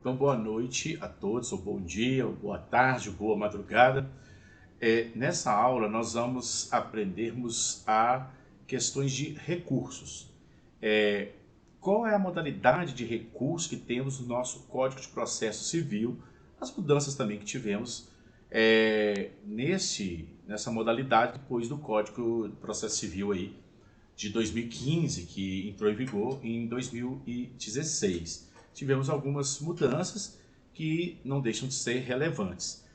Então, boa noite a todos, ou bom dia, ou boa tarde, ou boa madrugada. Nessa aula, nós vamos aprendermos a questões de recursos. Qual é a modalidade de recurso que temos no nosso Código de Processo Civil, as mudanças também que tivemos nessa modalidade depois do Código de Processo Civil aí, de 2015, que entrou em vigor em 2016. Tivemos algumas mudanças que não deixam de ser relevantes.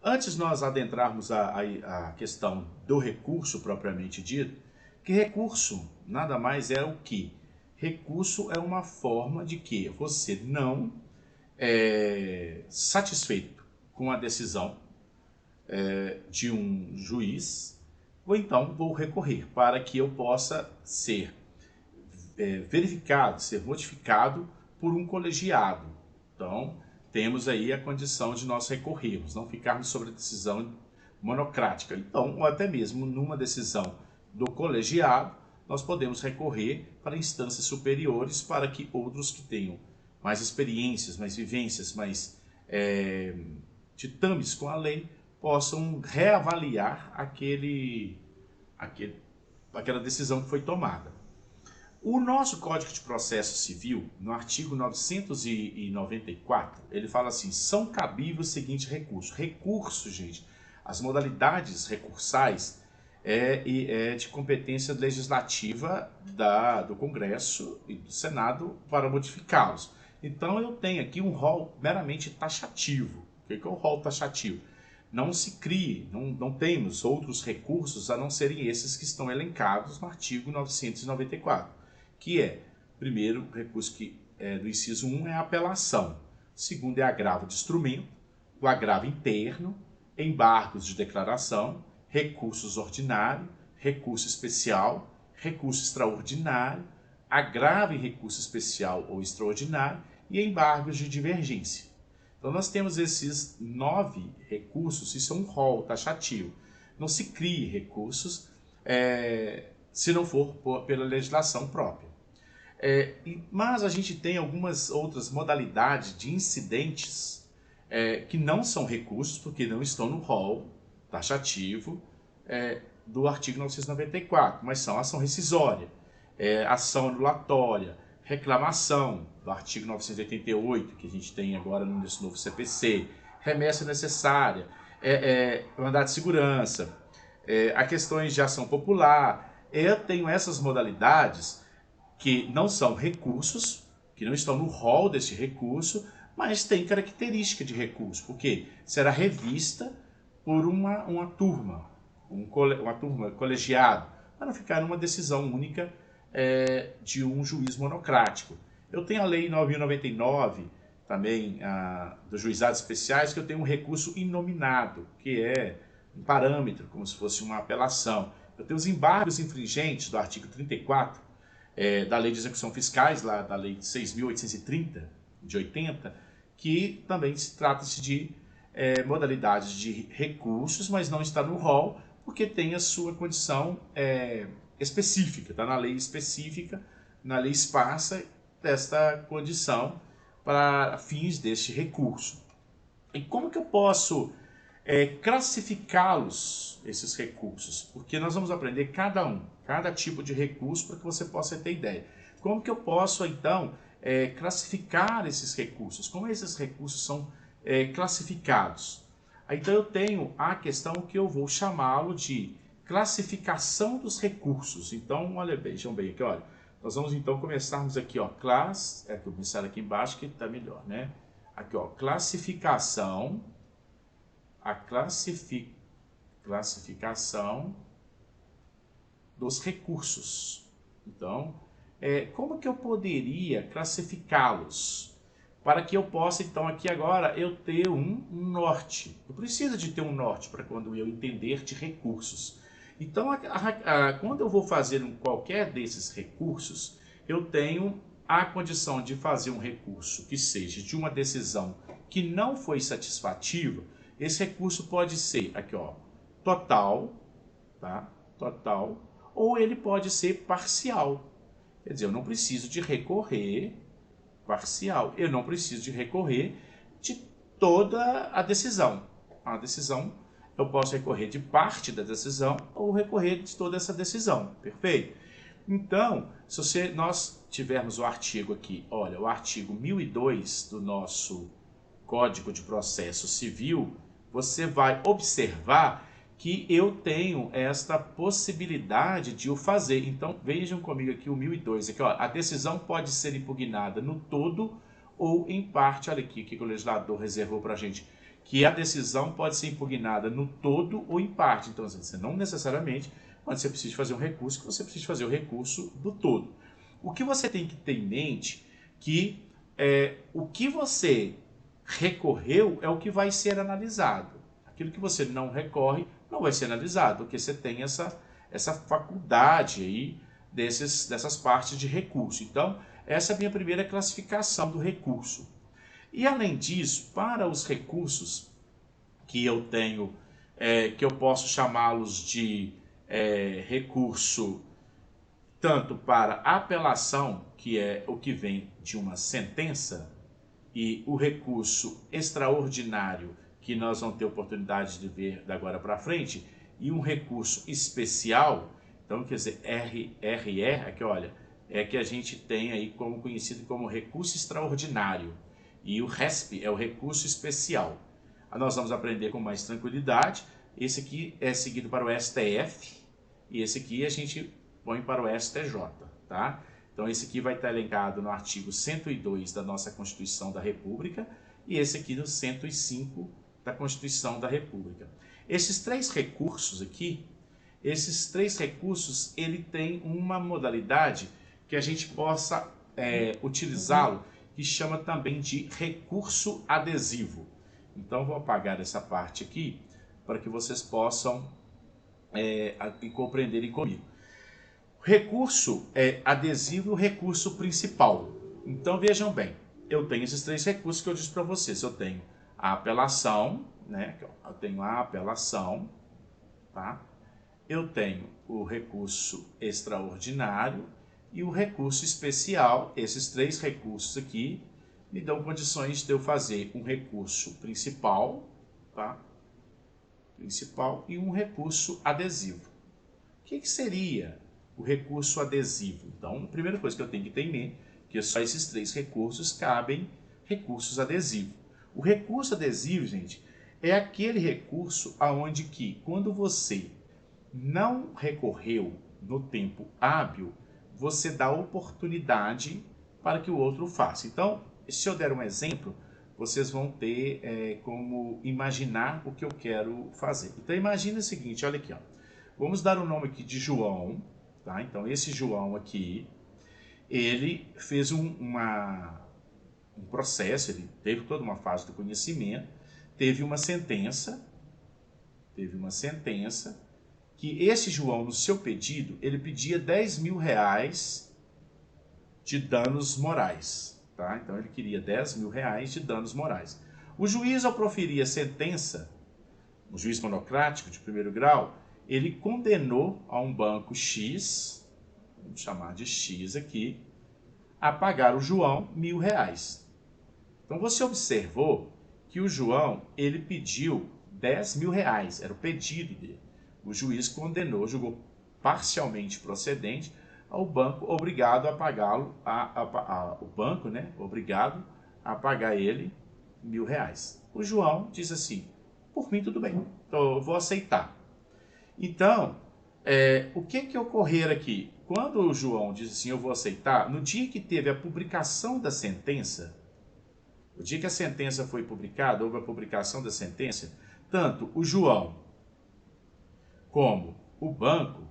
Antes de nós adentrarmos a questão do recurso propriamente dito, que recurso nada mais é o que? Recurso é uma forma de que você não é satisfeito com a decisão de um juiz, ou então vou recorrer para que eu possa ser verificado, ser modificado por um colegiado. Então, temos aí a condição de nós recorrermos, não ficarmos sobre a decisão monocrática. Então, ou até mesmo numa decisão do colegiado, nós podemos recorrer para instâncias superiores para que outros que tenham mais experiências, mais vivências, mais ditames com a lei, possam reavaliar aquela decisão que foi tomada. O nosso Código de Processo Civil, no artigo 994, ele fala assim: são cabíveis os seguintes recursos. Recurso, gente, as modalidades recursais é de competência legislativa do Congresso e do Senado para modificá-los. Então eu tenho aqui um rol meramente taxativo. O que é o rol taxativo? Não se crie, não temos outros recursos a não serem esses que estão elencados no artigo 994. Que primeiro, o recurso do inciso 1 é a apelação, segundo é agravo de instrumento, o agravo interno, embargos de declaração, recursos ordinário, recurso especial, recurso extraordinário, agravo em recurso especial ou extraordinário e embargos de divergência. Então nós temos esses 9 recursos, isso é um rol taxativo. Não se crie recursos se não for pela legislação própria. Mas a gente tem algumas outras modalidades de incidentes que não são recursos, porque não estão no rol taxativo do artigo 994, mas são ação rescisória, ação anulatória, reclamação do artigo 988, que a gente tem agora nesse novo CPC, remessa necessária, mandado de segurança, a questões de ação popular. Eu tenho essas modalidades que não são recursos, que não estão no rol desse recurso, mas tem característica de recurso, porque será revista por uma turma, uma turma colegiada, para não ficar numa decisão única de um juiz monocrático. Eu tenho a Lei 9.099, também dos juizados especiais, que eu tenho um recurso inominado, que é um parâmetro, como se fosse uma apelação. Eu tenho os embargos infringentes do artigo 34, da Lei de Execução Fiscais, lá da Lei 6.830, de 80, que também se trata-se de modalidades de recursos, mas não está no rol, porque tem a sua condição específica, está na lei específica, na lei esparsa, desta condição para fins deste recurso. E como que eu posso classificá-los, esses recursos? Porque nós vamos aprender cada tipo de recurso para que você possa ter ideia. Como que eu posso, então, classificar esses recursos? Como esses recursos são classificados? Então eu tenho a questão que eu vou chamá-lo de classificação dos recursos. Então, vejam bem aqui, olha. Nós vamos então começarmos aqui, ó, começar aqui embaixo que está melhor, né? Aqui, ó, classificação. A classificação dos recursos. Então, como que eu poderia classificá-los? Para que eu possa, então, aqui agora, eu ter um norte. Eu preciso de ter um norte para quando eu entender de recursos. Então, quando eu vou fazer qualquer desses recursos, eu tenho a condição de fazer um recurso que seja de uma decisão que não foi satisfativa. Esse recurso pode ser, aqui ó, total, tá? Total, ou ele pode ser parcial. Quer dizer, eu não preciso de recorrer parcial. Eu não preciso de recorrer de toda a decisão. A decisão, eu posso recorrer de parte da decisão ou recorrer de toda essa decisão, perfeito? Então, se nós tivermos o artigo aqui, olha, o artigo 1002 do nosso Código de Processo Civil, você vai observar que eu tenho esta possibilidade de o fazer. Então, vejam comigo aqui o 1002, aqui, ó, a decisão pode ser impugnada no todo ou em parte. Olha aqui o que o legislador reservou para a gente, que a decisão pode ser impugnada no todo ou em parte. Então, você não necessariamente, quando você precisa fazer um recurso, que você precisa fazer o recurso do todo. O que você tem que ter em mente que o que você recorreu é o que vai ser analisado. Aquilo que você não recorre não vai ser analisado, porque você tem essa faculdade aí dessas partes de recurso. Então, essa é a minha primeira classificação do recurso. E além disso, para os recursos que eu tenho, que eu posso chamá-los de recurso tanto para apelação, que é o que vem de uma sentença, e o recurso extraordinário, que nós vamos ter oportunidade de ver da agora para frente, e um recurso especial. Então, quer dizer, RE, aqui olha, é que a gente tem aí como conhecido como recurso extraordinário, e o RESP é o recurso especial. Nós vamos aprender com mais tranquilidade. Esse aqui é seguido para o STF, e esse aqui a gente põe para o STJ, tá? Então, esse aqui vai estar elencado no artigo 102 da nossa Constituição da República e esse aqui no 105 da Constituição da República. Esses três recursos aqui, ele tem uma modalidade que a gente possa utilizá-lo, que chama também de recurso adesivo. Então, vou apagar essa parte aqui para que vocês possam compreenderem comigo. Recurso adesivo e o recurso principal. Então, vejam bem, eu tenho esses três recursos que eu disse para vocês. Eu tenho a apelação, né? Eu tenho a apelação, tá? Eu tenho o recurso extraordinário e o recurso especial. Esses três recursos aqui me dão condições de eu fazer um recurso principal, tá? Principal e um recurso adesivo. O que seria o recurso adesivo? Então, a primeira coisa que eu tenho que ter em mente é que só esses três recursos cabem recursos adesivos. O recurso adesivo, gente, é aquele recurso aonde que, quando você não recorreu no tempo hábil, você dá oportunidade para que o outro faça. Então, se eu der um exemplo, vocês vão ter como imaginar o que eu quero fazer. Então, imagina o seguinte, olha aqui, ó. Vamos dar o nome aqui de João, tá? Então, esse João aqui, ele fez um processo, ele teve toda uma fase do conhecimento, teve uma sentença, que esse João, no seu pedido, ele pedia 10 mil reais de danos morais, tá? Então, ele queria 10 mil reais de danos morais. O juiz, ao proferir a sentença, o juiz monocrático de primeiro grau, ele condenou a um banco X, vamos chamar de X aqui, a pagar o João 1.000 reais. Então, você observou que o João, ele pediu 10 mil reais, era o pedido dele. O juiz condenou, julgou parcialmente procedente ao banco, obrigado a pagá-lo, o banco, né, obrigado a pagar ele 1.000 reais. O João diz assim, por mim tudo bem, então eu vou aceitar. Então, o que ocorrer aqui? Quando o João diz assim, eu vou aceitar, no dia que teve a publicação da sentença, o dia que a sentença foi publicada, houve a publicação da sentença, tanto o João como o banco,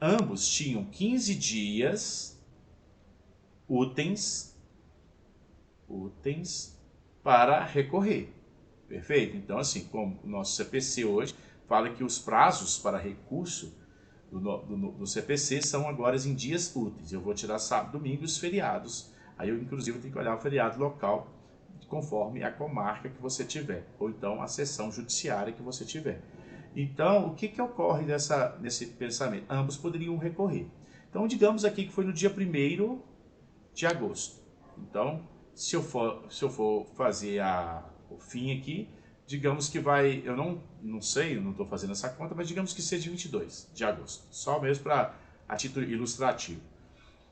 ambos tinham 15 dias úteis para recorrer. Perfeito? Então, assim, como o nosso CPC hoje fala que os prazos para recurso do CPC são agora em dias úteis. Eu vou tirar sábado, domingo e os feriados. Aí eu, inclusive, tenho que olhar o feriado local conforme a comarca que você tiver, ou então a seção judiciária que você tiver. Então, o que ocorre nesse pensamento? Ambos poderiam recorrer. Então, digamos aqui que foi no dia 1º de agosto. Então, se eu for fazer o fim aqui, digamos que vai, eu não sei, eu não estou fazendo essa conta, mas digamos que seja 22 de agosto, só mesmo a título ilustrativo.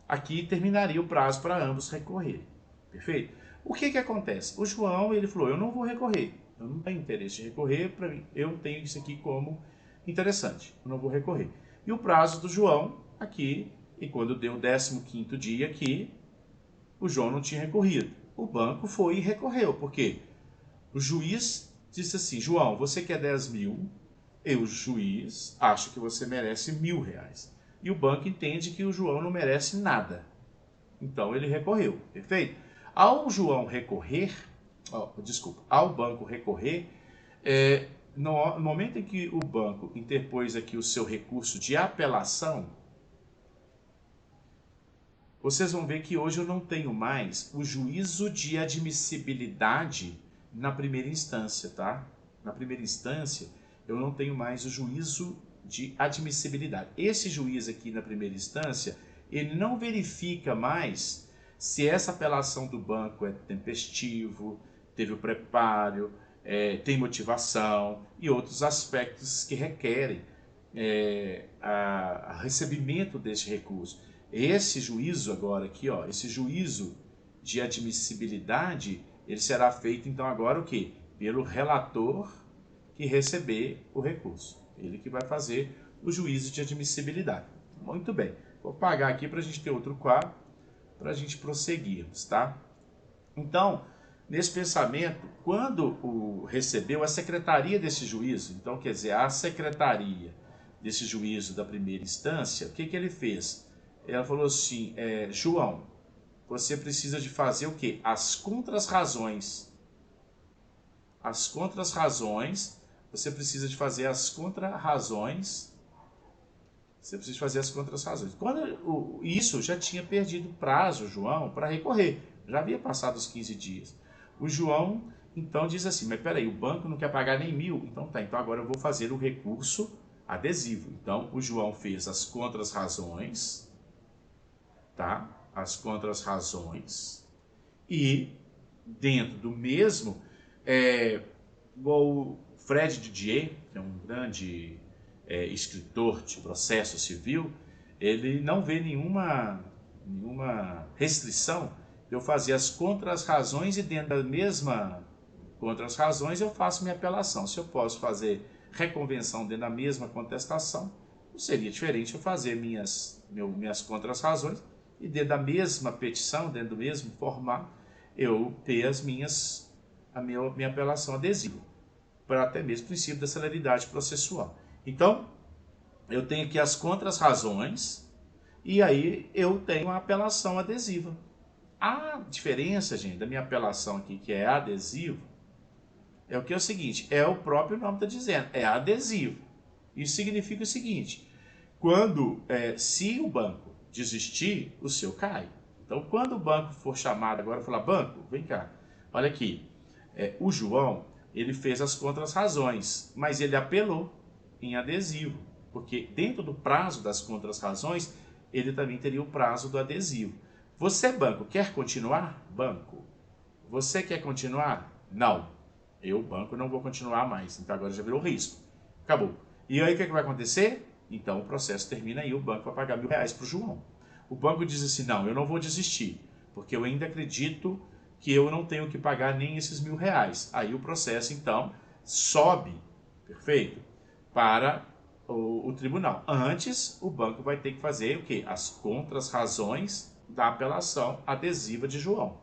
Aqui terminaria o prazo para ambos recorrerem, perfeito? O que que acontece? O João, ele falou, eu não vou recorrer, eu não tenho interesse de recorrer, para mim, eu tenho isso aqui como interessante, eu não vou recorrer. E o prazo do João, aqui, e quando deu o 15º dia aqui, o João não tinha recorrido. O banco foi e recorreu, porque o juiz disse assim, João, você quer 10 mil, eu, juiz, acho que você merece R$1.000. E o banco entende que o João não merece nada. Então ele recorreu, perfeito? Ao João recorrer, ao banco recorrer, no momento em que o banco interpôs aqui o seu recurso de apelação, vocês vão ver que hoje eu não tenho mais o juízo de admissibilidade na primeira instância, tá? Na primeira instância, eu não tenho mais o juízo de admissibilidade. Esse juiz aqui na primeira instância, ele não verifica mais se essa apelação do banco é tempestivo, teve o preparo, tem motivação e outros aspectos que requerem a recebimento desse recurso. Esse juízo agora aqui, ó, esse juízo de admissibilidade, ele será feito então agora o quê? Pelo relator que receber o recurso. Ele que vai fazer o juízo de admissibilidade. Muito bem. Vou apagar aqui para a gente ter outro quadro, para a gente prosseguirmos, tá? Então, nesse pensamento, quando recebeu a secretaria desse juízo, então quer dizer, a secretaria desse juízo da primeira instância, o que que ele fez? Ela falou assim, João, você precisa de fazer o quê? As contrarrazões. As contrarrazões, você precisa de fazer as contrarrazões. Você precisa fazer as contrarrazões. Quando isso já tinha perdido o prazo, João, para recorrer. Já havia passado os 15 dias. O João, então, diz assim, mas peraí, o banco não quer pagar nem 1.000? Então tá, então agora eu vou fazer o recurso adesivo. Então, o João fez as contrarrazões, tá? As contrarrazões. E, dentro do mesmo, o Fred Didier, que é um grande escritor de processo civil, ele não vê nenhuma restrição de eu fazer as contrarrazões e dentro da mesma contrarrazões eu faço minha apelação. Se eu posso fazer reconvenção dentro da mesma contestação, não seria diferente eu fazer minhas contrarrazões e dentro da mesma petição, dentro do mesmo formato, eu ter a minha apelação adesiva, para até mesmo o princípio da celeridade processual. Então, eu tenho aqui as contrarrazões e aí eu tenho a apelação adesiva. A diferença, gente, da minha apelação aqui, que é adesivo, é o seguinte, o próprio nome está dizendo, é adesivo. Isso significa o seguinte, se o banco desistir, o seu cai. Então, quando o banco for chamado agora e falar, banco, vem cá, olha aqui, o João, ele fez as contrarrazões, mas ele apelou em adesivo, porque dentro do prazo das contrarrazões, ele também teria o prazo do adesivo. Você, banco, quer continuar? Banco. Você quer continuar? Não. Eu, banco, não vou continuar mais. Então agora já virou risco. Acabou. E aí o que vai acontecer? Então o processo termina aí, o banco vai pagar R$1.000 para o João. O banco diz assim, não, eu não vou desistir, porque eu ainda acredito que eu não tenho que pagar nem esses R$1.000. Aí o processo, então, sobe, perfeito, para o tribunal. Antes, o banco vai ter que fazer o quê? As contrarrazões da apelação adesiva de João.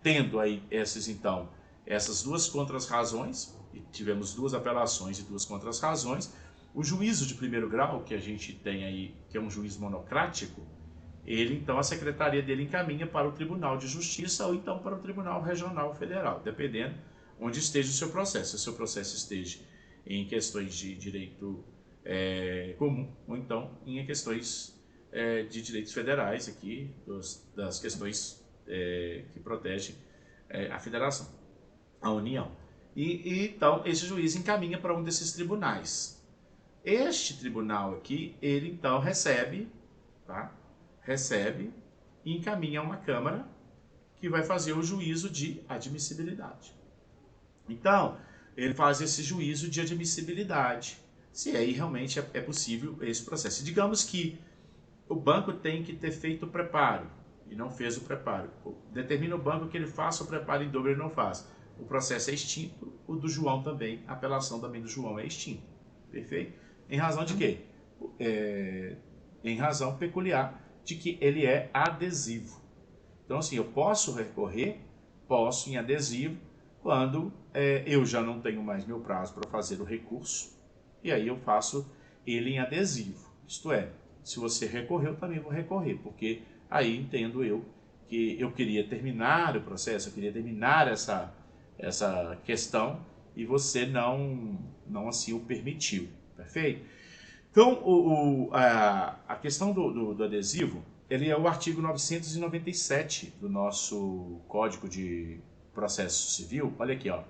Tendo aí essas duas contrarrazões, e tivemos duas apelações e duas contrarrazões, o juízo de primeiro grau, que a gente tem aí, que é um juiz monocrático, ele, então, a secretaria dele encaminha para o Tribunal de Justiça ou então para o Tribunal Regional Federal, dependendo onde esteja o seu processo. Se o seu processo esteja em questões de direito comum ou então em questões de direitos federais aqui, das questões que protegem a federação, a União. Então, esse juiz encaminha para um desses tribunais. Este tribunal aqui, ele então recebe, tá? Recebe e encaminha a uma Câmara, que vai fazer o juízo de admissibilidade. Então, ele faz esse juízo de admissibilidade, se aí realmente é possível esse processo. Digamos que o banco tem que ter feito o preparo e não fez o preparo. Determina o banco que ele faça o preparo em dobro e não faz. O processo é extinto, o do João também, a apelação também do João é extinta. Perfeito? Em razão de quê? Em razão peculiar de que ele é adesivo. Então, assim, eu posso recorrer, posso em adesivo, quando eu já não tenho mais meu prazo para fazer o recurso, e aí eu faço ele em adesivo. Isto é, se você recorreu, eu também vou recorrer, porque aí entendo eu que eu queria terminar o processo, eu queria terminar essa questão, e você não assim o permitiu, perfeito? Então, a questão do adesivo, ele é o artigo 997 do nosso Código de Processo Civil. Olha aqui, ó.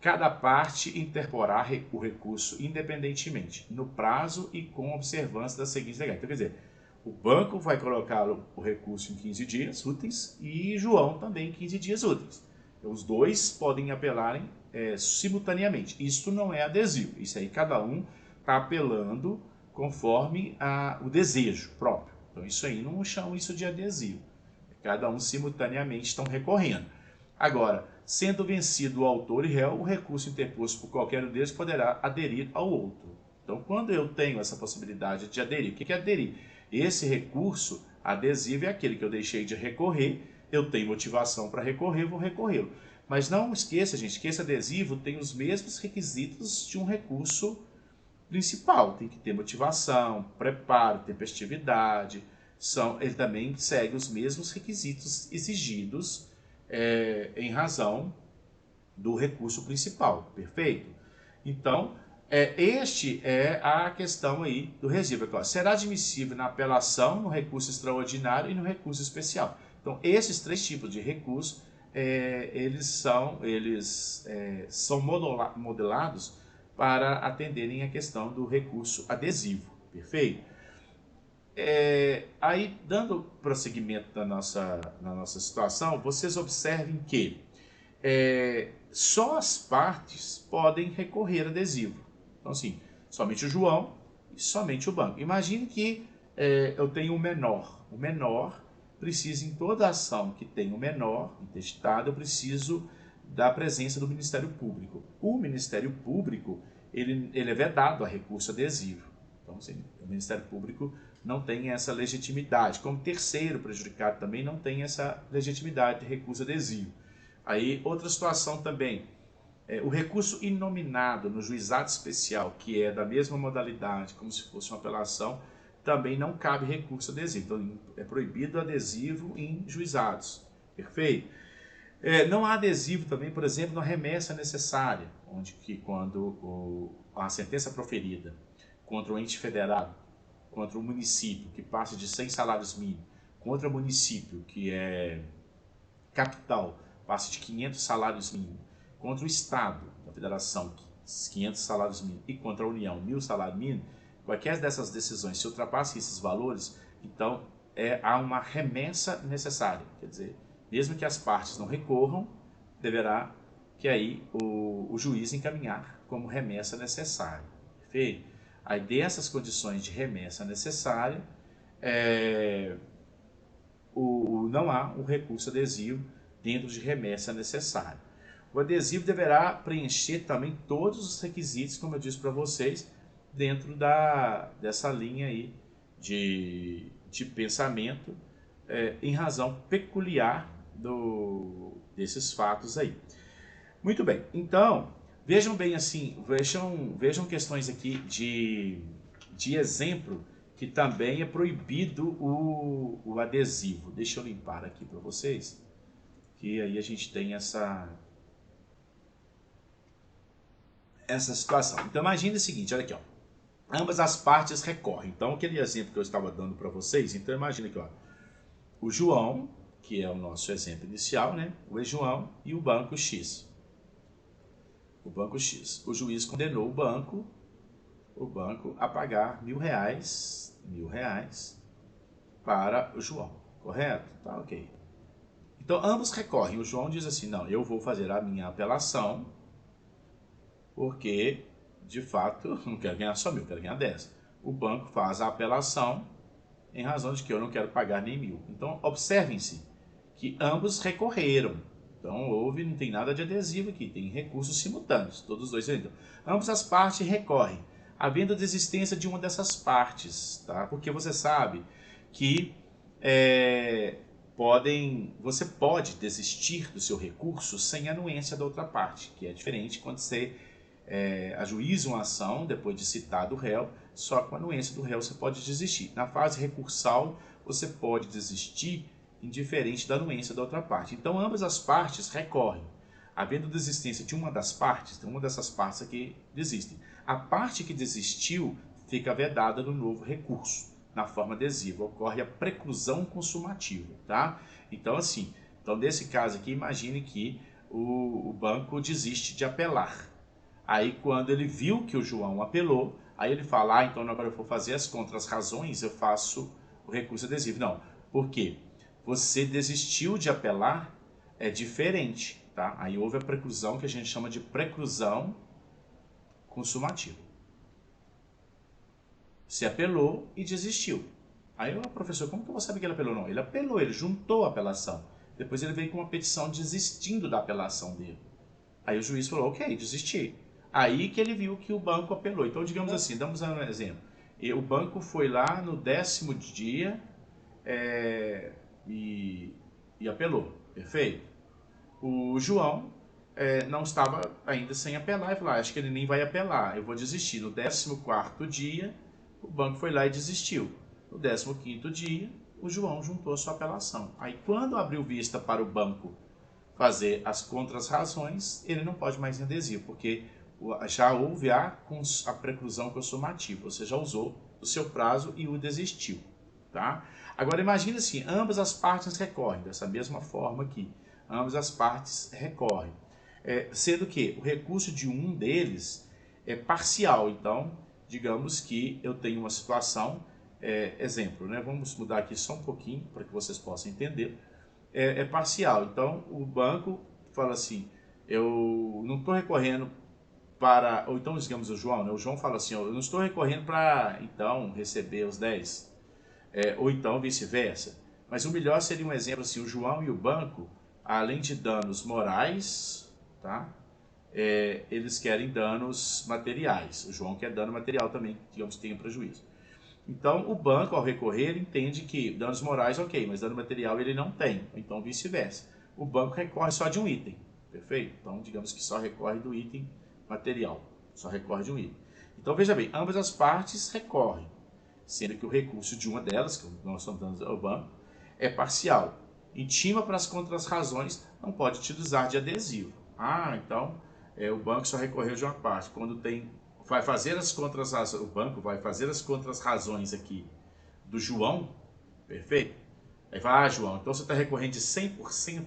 Cada parte interporá o recurso independentemente, no prazo e com observância das seguintes regras. Então, quer dizer, o banco vai colocar o recurso em 15 dias úteis e João também em 15 dias úteis. Então, os dois podem apelarem simultaneamente. Isso não é adesivo. Isso aí cada um está apelando conforme o desejo próprio. Então, isso aí não chama isso de adesivo. Cada um simultaneamente estão recorrendo. Agora, sendo vencido o autor e réu, o recurso interposto por qualquer um deles poderá aderir ao outro. Então, quando eu tenho essa possibilidade de aderir, o que é aderir? Esse recurso adesivo é aquele que eu deixei de recorrer, eu tenho motivação para recorrer, vou recorrê-lo. Mas não esqueça, gente, que esse adesivo tem os mesmos requisitos de um recurso principal. Tem que ter motivação, preparo, tempestividade. Ele também segue os mesmos requisitos exigidos em razão do recurso principal, perfeito? Então, este é a questão aí do resíduo. Será admissível na apelação, no recurso extraordinário e no recurso especial. Então, esses três tipos de recurso, eles são modelados para atenderem a questão do recurso adesivo, perfeito? Aí, dando prosseguimento na nossa situação, vocês observem que só as partes podem recorrer adesivo. Então, assim, somente o João e somente o banco. Imagine que eu tenho um menor. O menor precisa, em toda ação que tem o menor intestado, eu preciso da presença do Ministério Público. O Ministério Público, ele é vedado a recurso adesivo. Então, assim, o Ministério Público não tem essa legitimidade. Como terceiro prejudicado também não tem essa legitimidade de recurso adesivo. Aí, outra situação também, o recurso inominado no juizado especial, que é da mesma modalidade, como se fosse uma apelação, também não cabe recurso adesivo. Então, é proibido adesivo em juizados. Perfeito? Não há adesivo também, por exemplo, na remessa necessária, onde que quando a sentença proferida contra o ente federado, contra o município que passa de 100 salários mínimos, contra o município que é capital, passa de 500 salários mínimos, contra o Estado da Federação, 500 salários mínimos, e contra a União, 1.000 salários mínimos, qualquer dessas decisões, se ultrapassem esses valores, então há uma remessa necessária. Quer dizer, mesmo que as partes não recorram, deverá que aí o juiz encaminhar como remessa necessária. Perfeito? Aí, dessas condições de remessa necessária, não há um recurso adesivo dentro de remessa necessária. O adesivo deverá preencher também todos os requisitos, como eu disse para vocês, dentro dessa linha aí de pensamento, em razão peculiar desses fatos aí. Muito bem, então, vejam bem assim, vejam questões aqui de exemplo, que também é proibido o adesivo. Deixa eu limpar aqui para vocês, que aí a gente tem essa situação. Então, imagine o seguinte, olha aqui, ó. Ambas as partes recorrem. Então, aquele exemplo que eu estava dando para vocês, então imagine aqui, ó. O João, que é o nosso exemplo inicial, né? O ex-João e o banco X. O banco X. O juiz condenou o banco a pagar R$1.000 para o João, correto? Tá ok. Então, ambos recorrem. O João diz assim, não, eu vou fazer a minha apelação, porque, de fato, eu não quero ganhar só 1.000, eu quero ganhar 10. O banco faz a apelação em razão de que eu não quero pagar nem 1.000. Então, observem-se que ambos recorreram. Então, não tem nada de adesivo aqui, tem recursos simultâneos, todos os dois. Então, ambas as partes recorrem, havendo a desistência de uma dessas partes, tá? Porque você sabe que você pode desistir do seu recurso sem anuência da outra parte, que é diferente quando você ajuiza uma ação depois de citado o réu, só com a anuência do réu você pode desistir. Na fase recursal, você pode desistir indiferente da anuência da outra parte. Então, ambas as partes recorrem. Havendo desistência de uma das partes, tem uma dessas partes aqui desistem. A parte que desistiu fica vedada no novo recurso. Na forma adesiva, ocorre a preclusão consumativa, tá? Então, assim, nesse caso aqui, imagine que o banco desiste de apelar. Aí, quando ele viu que o João apelou, aí ele fala, então agora eu vou fazer as contras-razões, eu faço o recurso adesivo. Não, por quê? Você desistiu de apelar, é diferente, tá? Aí houve a preclusão, que a gente chama de preclusão consumativa. Você apelou e desistiu. Aí o professor, como que eu vou saber que ele apelou? Não, ele apelou, ele juntou a apelação. Depois ele veio com uma petição desistindo da apelação dele. Aí o juiz falou, ok, desisti. Aí que ele viu que o banco apelou. Então, digamos assim, damos um exemplo. O banco foi lá no 10º dia e apelou, perfeito? O João não estava ainda sem apelar e falou, acho que ele nem vai apelar, eu vou desistir. No 14º dia, o banco foi lá e desistiu. No 15º dia, o João juntou a sua apelação. Aí, quando abriu vista para o banco fazer as contras-razões, ele não pode mais em adesivo, porque já houve a preclusão consumativa, você já usou o seu prazo e o desistiu, tá? Agora imagine assim, ambas as partes recorrem, dessa mesma forma aqui, ambas as partes recorrem, sendo que o recurso de um deles é parcial. Então, digamos que eu tenho uma situação, exemplo, né? Vamos mudar aqui só um pouquinho para que vocês possam entender, parcial. Então, o banco fala assim, eu não estou recorrendo para, ou então digamos o João, né? O João fala assim, eu não estou recorrendo para, então, receber os 10, ou então vice-versa. Mas o melhor seria um exemplo assim, o João e o banco, além de danos morais, tá? Eles querem danos materiais. O João quer dano material também, digamos que tenha prejuízo. Então, o banco, ao recorrer, entende que danos morais, ok, mas dano material ele não tem, então vice-versa. O banco recorre só de um item, perfeito? Então, digamos que só recorre do item material, só recorre de um item. Então, veja bem, ambas as partes recorrem, sendo que o recurso de uma delas, que nós estamos dando ao banco, é parcial. Intima para as contras-razões, não pode utilizar de adesivo. Então, o banco só recorreu de uma parte. Quando vai fazer as contras-razões, o banco vai fazer as contras-razões aqui do João, perfeito? Aí vai, João, então você está recorrendo de 100%,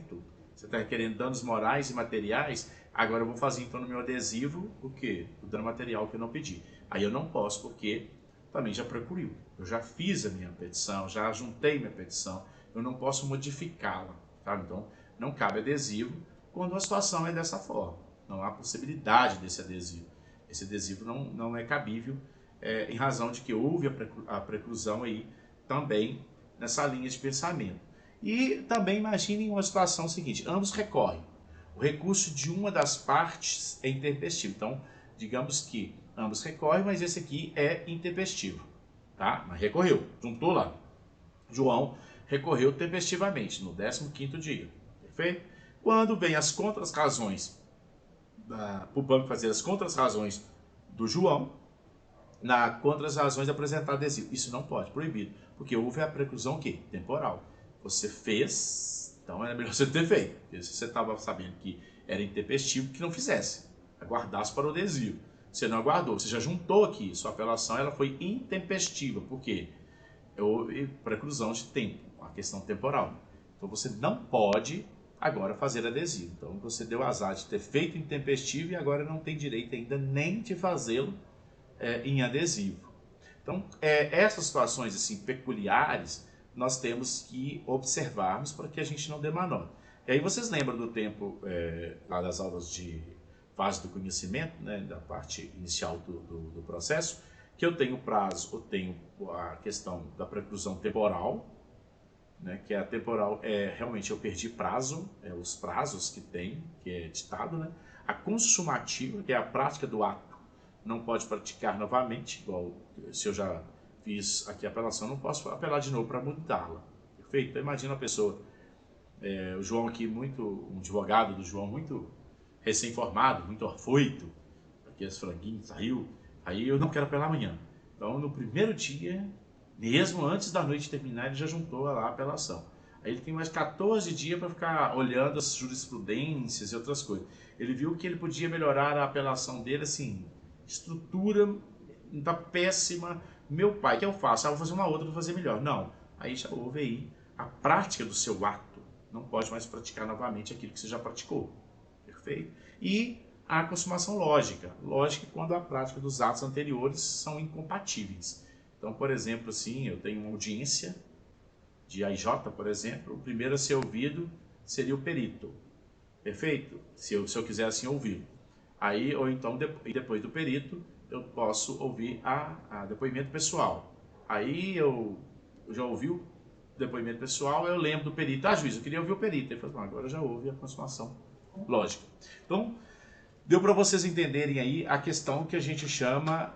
você está requerendo danos morais e materiais, agora eu vou fazer então no meu adesivo o quê? O dano material que eu não pedi. Aí eu não posso, porque também já procuriu. Eu já fiz a minha petição, já juntei minha petição, eu não posso modificá-la, tá? Então, não cabe adesivo quando a situação é dessa forma. Não há possibilidade desse adesivo. Esse adesivo não é cabível, em razão de que houve a preclusão aí também nessa linha de pensamento. E também imaginem uma situação seguinte, ambos recorrem. O recurso de uma das partes é intempestivo. Então, digamos que ambos recorrem, mas esse aqui é intempestivo, tá? Mas recorreu, juntou lá. João recorreu tempestivamente no 15º dia, perfeito? Quando vem as contras-razões, para o banco fazer as contras-razões do João, na contras-razões apresentar adesivo. Isso não pode, proibido, porque houve a preclusão o quê? Temporal. Você fez, então era melhor você ter feito. Porque se você estava sabendo que era intempestivo, que não fizesse, aguardasse para o adesivo. Você não aguardou, você já juntou aqui, sua apelação ela foi intempestiva, por quê? Houve preclusão de tempo, a questão temporal. Então você não pode agora fazer adesivo. Então você deu azar de ter feito intempestivo e agora não tem direito ainda nem de fazê-lo em adesivo. Então essas situações assim peculiares nós temos que observarmos para que a gente não dê má nota. E aí vocês lembram do tempo lá das aulas de fase do conhecimento, né, da parte inicial do processo, que eu tenho prazo, eu tenho a questão da preclusão temporal, né, que a temporal realmente eu perdi prazo, os prazos que tem, que é ditado, né? A consumativa, que é a prática do ato, não pode praticar novamente, igual se eu já fiz aqui a apelação, não posso apelar de novo para mudá-la. Perfeito? Então imagina a pessoa, o João aqui, um advogado do João muito recém-formado, muito afoito, aqui as franguinhas saiu, aí eu não quero apelar amanhã. Então no primeiro dia, mesmo antes da noite terminar, ele já juntou lá a apelação. Aí ele tem mais 14 dias para ficar olhando as jurisprudências e outras coisas. Ele viu que ele podia melhorar a apelação dele, assim, estrutura está péssima. Meu pai, o que eu faço? Vou fazer uma outra para fazer melhor. Não. Aí já houve aí a prática do seu ato. Não pode mais praticar novamente aquilo que você já praticou. Perfeito? E a consumação lógica. Lógica quando a prática dos atos anteriores são incompatíveis. Então, por exemplo, assim, eu tenho uma audiência de AIJ, por exemplo, o primeiro a ser ouvido seria o perito. Perfeito? Se eu quiser assim ouvir. Aí, ou então, depois do perito, eu posso ouvir a depoimento pessoal. Aí eu já ouvi o depoimento pessoal, eu lembro do perito. Juiz, eu queria ouvir o perito. Ele falou, agora já ouve a consumação lógica. Então, deu para vocês entenderem aí a questão que a gente chama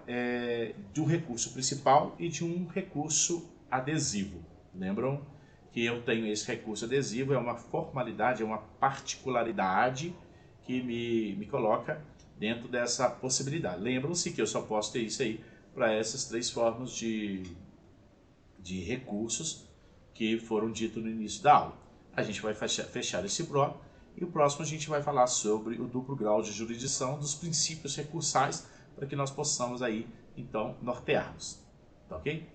de um recurso principal e de um recurso adesivo. Lembram que eu tenho esse recurso adesivo, é uma formalidade, é uma particularidade que me coloca dentro dessa possibilidade. Lembram-se que eu só posso ter isso aí para essas 3 formas de recursos que foram ditos no início da aula. A gente vai fechar esse bloco e o próximo a gente vai falar sobre o duplo grau de jurisdição dos princípios recursais para que nós possamos aí, então, nortearmos. Tá ok?